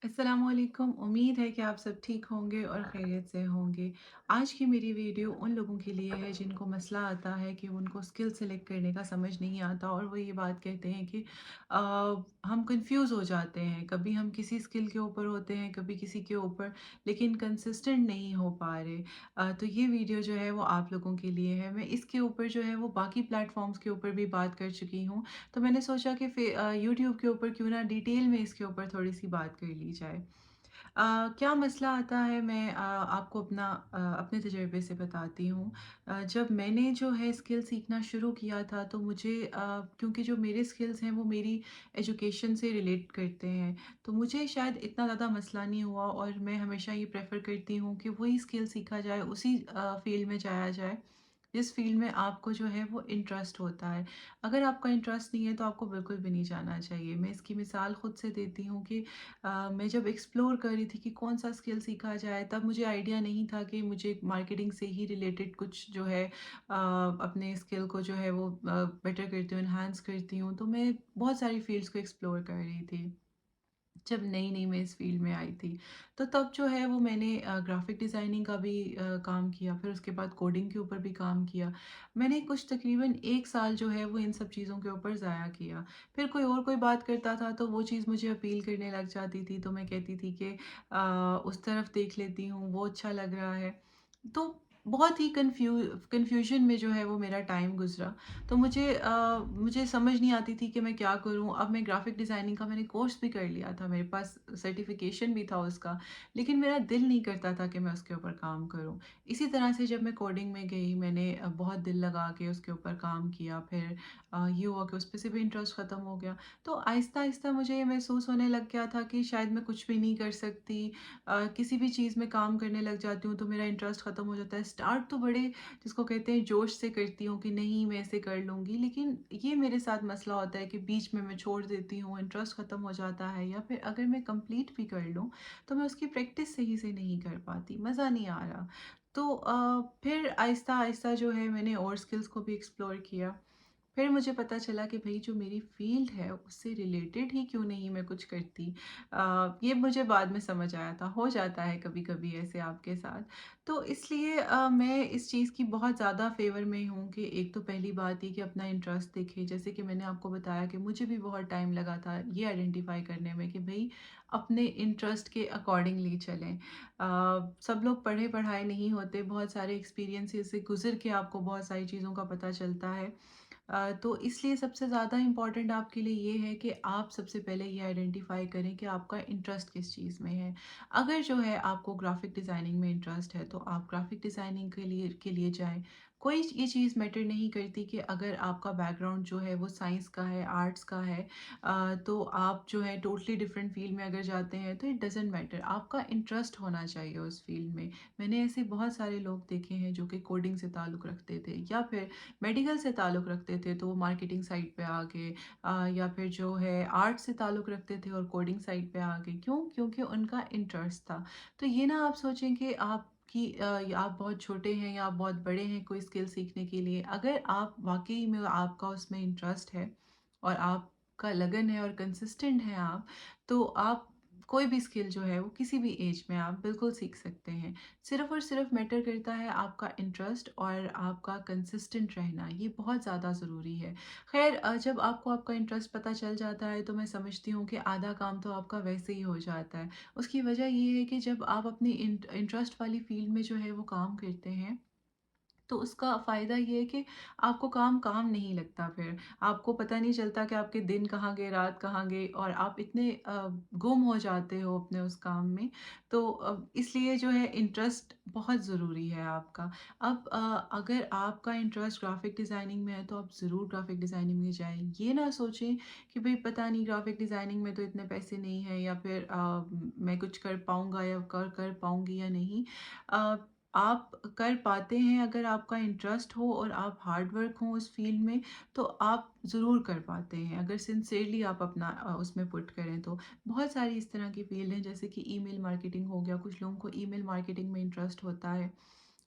अस्सलामुअलैकुम। उम्मीद है कि आप सब ठीक होंगे और खैरियत से होंगे। आज की मेरी वीडियो उन लोगों के लिए है जिनको मसला आता है कि उनको स्किल सेलेक्ट करने का समझ नहीं आता और वो ये बात कहते हैं कि अ, हम कंफ्यूज हो जाते हैं। कभी हम किसी स्किल के ऊपर होते हैं, कभी किसी के ऊपर, लेकिन कंसिस्टेंट नहीं हो पा रहे। तो ये वीडियो जो है वो आप लोगों के लिए है। मैं इसके ऊपर जो है वो बाकी प्लेटफॉर्म्स के ऊपर भी बात कर चुकी हूँ। तो मैंने सोचा कि यूट्यूब के ऊपर क्यों ना डिटेल में इसके ऊपर थोड़ी सी बात कर ली जाए। क्या मसला आता है, मैं आपको अपने तजुर्बे से बताती हूँ। जब मैंने जो है स्किल सीखना शुरू किया था तो मुझे क्योंकि जो मेरे स्किल्स हैं वो मेरी एजुकेशन से रिलेट करते हैं, तो मुझे शायद इतना ज़्यादा मसला नहीं हुआ और मैं हमेशा ये प्रेफ़र करती हूँ कि वही स्किल सीखा जाए, उसी फ़ील्ड में जाया जाए जिस फ़ील्ड में आपको जो है वो इंटरेस्ट होता है। अगर आपका इंटरेस्ट नहीं है तो आपको बिल्कुल भी नहीं जाना चाहिए। मैं इसकी मिसाल खुद से देती हूँ कि मैं जब एक्सप्लोर कर रही थी कि कौन-सा स्किल सीखा जाए, तब मुझे आइडिया नहीं था कि मुझे मार्केटिंग से ही रिलेटेड कुछ जो है अपने स्किल को जो है वो बेटर करती हूँ, एनहांस करती हूँ। तो मैं बहुत सारी फ़ील्ड्स को एक्सप्लोर कर रही थी। जब नई-नई मैं इस फ़ील्ड में आई थी, तो तब जो है वो मैंने ग्राफ़िक डिज़ाइनिंग का भी काम किया, फिर उसके बाद कोडिंग के ऊपर भी काम किया। मैंने कुछ तकरीबन 1 साल जो है वो इन सब चीज़ों के ऊपर ज़ाया किया। फिर कोई बात करता था तो वो चीज़ मुझे अपील करने लग जाती थी, तो मैं कहती थी कि उस तरफ देख लेती हूँ, वो अच्छा लग रहा है। तो बहुत ही कन्फ्यूज़न में जो है वो मेरा टाइम गुज़रा। तो मुझे समझ नहीं आती थी कि मैं क्या करूँ? अब मैं ग्राफ़िक डिज़ाइनिंग का मैंने कोर्स भी कर लिया था, मेरे पास सर्टिफ़िकेशन भी था उसका, लेकिन मेरा दिल नहीं करता था कि मैं उसके ऊपर काम करूँ। इसी तरह से जब मैं कोडिंग में गई, मैंने बहुत दिल लगा के उसके ऊपर काम किया, फिर ये हुआ कि उसपे से भी इंटरेस्ट ख़त्म हो गया। तो आहिस्ता-आहिस्ता मुझे ये महसूस होने लग गया था कि शायद मैं कुछ भी नहीं कर सकती। किसी भी चीज़ में काम करने लग जाती हूँ तो मेरा इंटरेस्ट ख़त्म हो जाता है। स्टार्ट तो बड़े जिसको कहते हैं जोश से करती हूँ कि नहीं मैं ऐसे कर लूँगी, लेकिन ये मेरे साथ मसला होता है कि बीच में मैं छोड़ देती हूँ, इंटरेस्ट ख़त्म हो जाता है, या फिर अगर मैं कंप्लीट भी कर लूँ तो मैं उसकी प्रैक्टिस सही से नहीं कर पाती, मज़ा नहीं आ रहा। तो फिर आहिस्ता-आहिस्ता जो है मैंने और स्किल्स को भी एक्सप्लोर किया। फिर मुझे पता चला कि भई जो मेरी फ़ील्ड है उससे रिलेटेड ही क्यों नहीं मैं कुछ करती। ये मुझे बाद में समझ आया था, हो जाता है कभी-कभी ऐसे आपके साथ। तो इसलिए मैं इस चीज़ की बहुत ज़्यादा फ़ेवर में हूँ कि एक तो पहली बात ये कि अपना इंटरेस्ट देखें। जैसे कि मैंने आपको बताया कि मुझे भी बहुत टाइम लगा था ये आइडेंटिफ़ाई करने में कि भई अपने इंटरेस्ट के अकॉर्डिंगली चलें। सब लोग पढ़े-पढ़ाए नहीं होते, बहुत सारे एक्सपीरियंसेस से गुज़र के आपको बहुत सारी चीज़ों का पता चलता है। तो इसलिए सबसे ज़्यादा इम्पॉर्टेंट आपके लिए ये है कि आप सबसे पहले ये आइडेंटिफ़ाई करें कि आपका इंटरेस्ट किस चीज़ में है। अगर जो है आपको ग्राफ़िक डिज़ाइनिंग में इंटरेस्ट है, तो आप ग्राफ़िक डिज़ाइनिंग के लिए जाएँ। कोई ये चीज़ मैटर नहीं करती कि अगर आपका बैकग्राउंड जो है वो साइंस का है, आर्ट्स का है, तो आप जो है टोटली डिफरेंट फ़ील्ड में अगर जाते हैं तो इट डज़न्ट मैटर, आपका इंटरेस्ट होना चाहिए उस फ़ील्ड में। मैंने ऐसे बहुत सारे लोग देखे हैं जो कि कोडिंग से ताल्लुक़ रखते थे या फिर मेडिकल से ताल्लुक़ रखते थे तो वो मार्केटिंग साइड पे आ गए, या फिर जो है आर्ट से ताल्लुक़ रखते थे और कोडिंग साइड पे आ गए। क्यों? क्योंकि उनका इंटरेस्ट था। तो ये ना आप सोचें कि या आप बहुत छोटे हैं या आप बहुत बड़े हैं कोई स्किल सीखने के लिए। अगर आप वाक़ई में आपका उसमें इंटरेस्ट है और आपका लगन है और कंसिस्टेंट हैं आप, तो आप कोई भी स्किल जो है वो किसी भी एज में आप बिल्कुल सीख सकते हैं। सिर्फ़ और सिर्फ़ मैटर करता है आपका इंटरेस्ट और आपका कंसिस्टेंट रहना, ये बहुत ज़्यादा ज़रूरी है। ख़ैर जब आपको आपका इंटरेस्ट पता चल जाता है तो मैं समझती हूँ कि आधा काम तो आपका वैसे ही हो जाता है। उसकी वजह ये है कि जब आप अपनी इंटरेस्ट वाली फ़ील्ड में जो है वो काम करते हैं, तो उसका फ़ायदा ये है कि आपको काम काम नहीं लगता फिर। आपको पता नहीं चलता कि आपके दिन कहाँ गए, रात कहाँ गई और आप इतने गुम हो जाते हो अपने उस काम में। तो इसलिए जो है इंटरेस्ट बहुत ज़रूरी है आपका। अब अगर आपका इंटरेस्ट ग्राफ़िक डिज़ाइनिंग में है तो आप ज़रूर ग्राफ़िक डिज़ाइनिंग में जाएँ। ये ना सोचें कि भई पता नहीं ग्राफ़िक डिज़ाइनिंग में तो इतने पैसे नहीं हैं या फिर मैं कुछ कर पाऊँगा या कर कर पाऊँगी या नहीं। अ, आप कर पाते हैं अगर आपका इंटरेस्ट हो और आप हार्ड वर्क हो उस फील्ड में, तो आप ज़रूर कर पाते हैं अगर सिंसियरली आप अपना उसमें पुट करें तो। बहुत सारी इस तरह की फील्ड हैं जैसे कि ईमेल मार्केटिंग हो गया, कुछ लोगों को ईमेल मार्केटिंग में इंटरेस्ट होता है।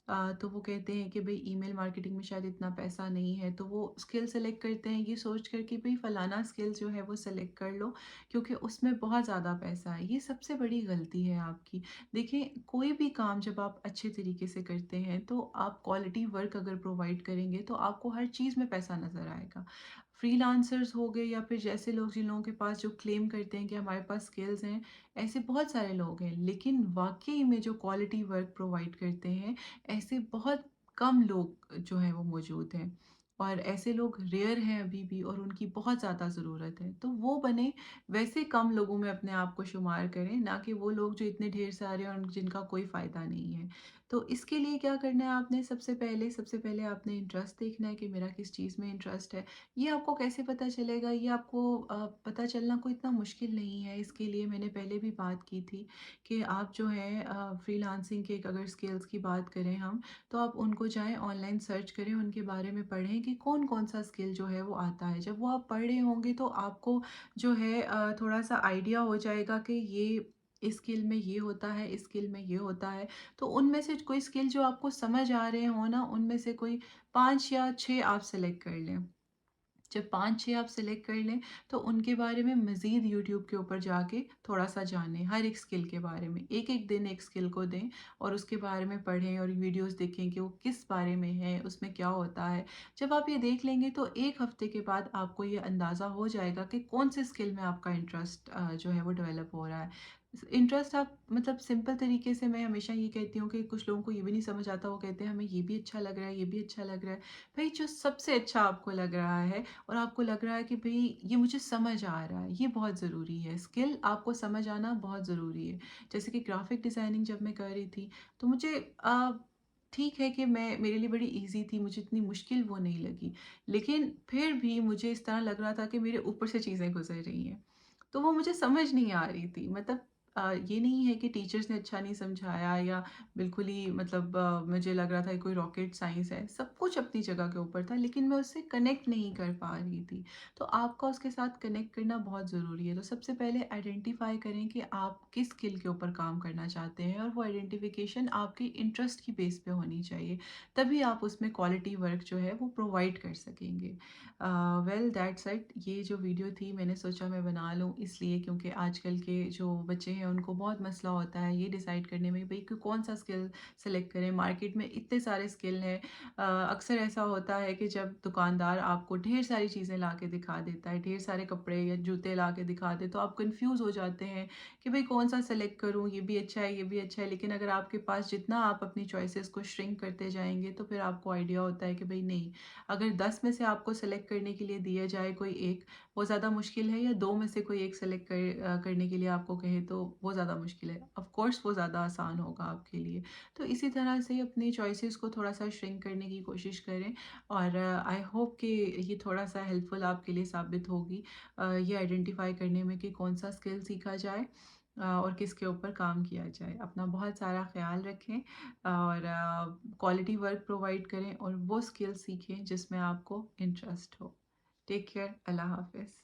तो वो कहते हैं कि भई ईमेल मार्केटिंग में शायद इतना पैसा नहीं है, तो वो स्किल सेलेक्ट करते हैं ये सोच कर कि भई फलाना स्किल जो है वो सेलेक्ट कर लो, क्योंकि उसमें बहुत ज़्यादा पैसा है। ये सबसे बड़ी गलती है आपकी। देखिए, कोई भी काम जब आप अच्छे तरीके से करते हैं, तो आप क्वालिटी वर्क अगर प्रोवाइड करेंगे, तो आपको हर चीज़ में पैसा नज़र आएगा। फ्रीलांसर्स हो गए या फिर जैसे लोग जिन लोगों के पास जो क्लेम करते हैं कि हमारे पास स्किल्स हैं, ऐसे बहुत सारे लोग हैं। लेकिन वाक़ई में जो क्वालिटी वर्क प्रोवाइड करते हैं, ऐसे बहुत कम लोग जो हैं वो मौजूद हैं, और ऐसे लोग रेयर हैं अभी भी, और उनकी बहुत ज़्यादा ज़रूरत है। तो वो बने, वैसे कम लोगों में अपने आप को शुमार करें, ना कि वो लोग जो इतने ढेर सारे हैं और जिनका कोई फ़ायदा नहीं है। तो इसके लिए क्या करना है आपने, सबसे पहले आपने इंटरेस्ट देखना है कि मेरा किस चीज़ में इंटरेस्ट है। ये आपको कैसे पता चलेगा? ये आपको पता चलना कोई इतना मुश्किल नहीं है। इसके लिए मैंने पहले भी बात की थी कि आप जो है फ्रीलांसिंग के अगर स्किल्स की बात करें हम, तो आप उनको जाएँ ऑनलाइन सर्च करें, उनके बारे में पढ़ें कि कौन-कौन सा स्किल जो है वो आता है। जब वो आप पढ़ रहे होंगे तो आपको जो है थोड़ा-सा आइडिया हो जाएगा कि ये इस स्किल में ये होता है, इस स्किल में ये होता है। तो उनमें से कोई स्किल जो आपको समझ आ रहे हो ना, उनमें से कोई 5 या 6 आप सेलेक्ट कर लें। जब 5-6 आप सेलेक्ट कर लें, तो उनके बारे में मज़ीद यूट्यूब के ऊपर जाके थोड़ा-सा जानें, हर एक स्किल के बारे में। एक-एक दिन एक स्किल को दें और उसके बारे में पढ़ें और वीडियोज़ देखें कि वो किस बारे में है, उसमें क्या होता है। जब आप ये देख लेंगे, तो 1 हफ़्ते के बाद आपको ये अंदाज़ा हो जाएगा कि कौन-से स्किल में आपका इंटरेस्ट जो है वो डेवलप हो रहा है। इंटरेस्ट आप मतलब सिंपल तरीके से मैं हमेशा ये कहती हूँ कि कुछ लोगों को ये भी नहीं समझ आता, वो कहते हैं हमें ये भी अच्छा लग रहा है, ये भी अच्छा लग रहा है। भई जो सबसे अच्छा आपको लग रहा है और आपको लग रहा है कि भई ये मुझे समझ आ रहा है, ये बहुत ज़रूरी है। स्किल आपको समझ आना बहुत ज़रूरी है। जैसे कि ग्राफ़िक डिज़ाइनिंग जब मैं कर रही थी, तो मुझे ठीक है कि मैं मेरे लिए बड़ी ईज़ी थी, मुझे इतनी मुश्किल वो नहीं लगी। लेकिन फिर भी मुझे इस तरह लग रहा था कि मेरे ऊपर से चीज़ें गुज़र रही हैं। तो वो मुझे समझ नहीं आ रही थी। मतलब ये नहीं है कि टीचर्स ने अच्छा नहीं समझाया या बिल्कुल ही मतलब मुझे लग रहा था कि कोई रॉकेट साइंस है। सब कुछ अपनी जगह के ऊपर था, लेकिन मैं उससे कनेक्ट नहीं कर पा रही थी। तो आपका उसके साथ कनेक्ट करना बहुत ज़रूरी है। तो सबसे पहले आइडेंटिफ़ाई करें कि आप किस स्किल के ऊपर काम करना चाहते हैं, और वो आइडेंटिफ़िकेशन आपके इंटरेस्ट की बेस पे होनी चाहिए। तभी आप उसमें क्वालिटी वर्क जो है वो प्रोवाइड कर सकेंगे। Well that's it. ये जो वीडियो थी मैंने सोचा मैं बना लूँ, इसलिए क्योंकि आजकल के जो बच्चे हैं उनको बहुत मसला होता है ये डिसाइड करने में भाई कि कौन सा स्किल सेलेक्ट करें। मार्केट में इतने सारे स्किल हैं। अक्सर ऐसा होता है कि जब दुकानदार आपको ढेर सारी चीज़ें ला के दिखा देता है, ढेर सारे कपड़े या जूते ला के दिखा दे, तो आप कंफ्यूज हो जाते हैं कि भाई कौन सा सेलेक्ट करूँ, ये भी अच्छा है, ये भी अच्छा है। लेकिन अगर आपके पास जितना आप अपनी चॉइसेस को श्रिंक करते जाएंगे, तो फिर आपको आइडिया होता है कि भाई नहीं, अगर 10 में से आपको सेलेक्ट करने के लिए दिया जाए कोई एक, वो ज़्यादा मुश्किल है, या 2 में से कोई एक सेलेक्ट करने के लिए आपको कहे, तो वो ज़्यादा मुश्किल है। ऑफ़ कोर्स वो ज़्यादा आसान होगा आपके लिए। तो इसी तरह से अपनी चॉइसेस को थोड़ा-सा श्रिंक करने की कोशिश करें, और आई होप कि ये थोड़ा-सा हेल्पफुल आपके लिए साबित होगी ये आइडेंटिफ़ाई करने में कि कौन-सा स्किल सीखा जाए और किसके ऊपर काम किया जाए। अपना बहुत सारा ख़्याल रखें और क्वालिटी वर्क प्रोवाइड करें और वो स्किल सीखें जिसमें आपको इंटरेस्ट हो। Take care. अल्लाह हाफ़िज़।